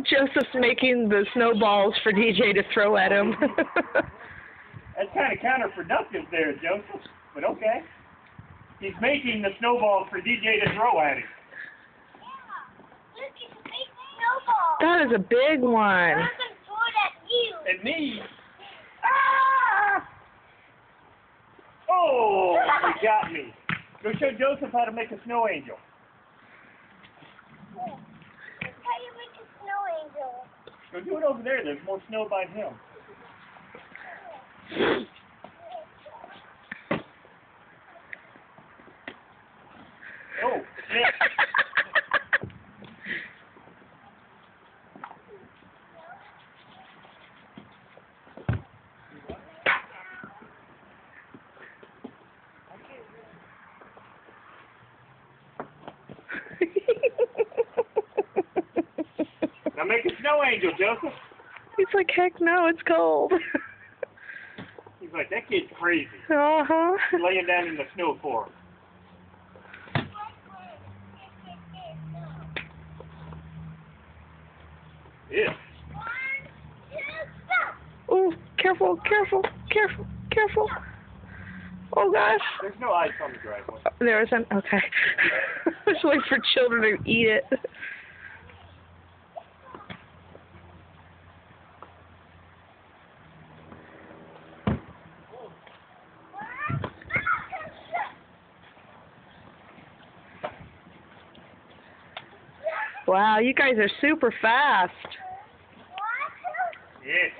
Joseph's making the snowballs for DJ to throw at him. That's kind of counterproductive there, Joseph, but okay. He's making the snowballs for DJ to throw at him. Yeah, look, it's a big snowball. That is a big one. I'm going to throw it at you. And me. Ah! Oh, he got me. Go show Joseph how to make a snow angel. That's how you make a snow angel. Go do it over there. There's more snow by him. Oh, shit. Now make a snow angel, Joseph. He's like, heck no, it's cold. He's like, that kid's crazy. Uh-huh. Laying down in the snow for him. Yeah. Oh, careful, careful, careful, careful. Oh, gosh. There's no ice on the driveway. There isn't? Okay. Just wait for children to eat it. Wow, you guys are super fast. Yes.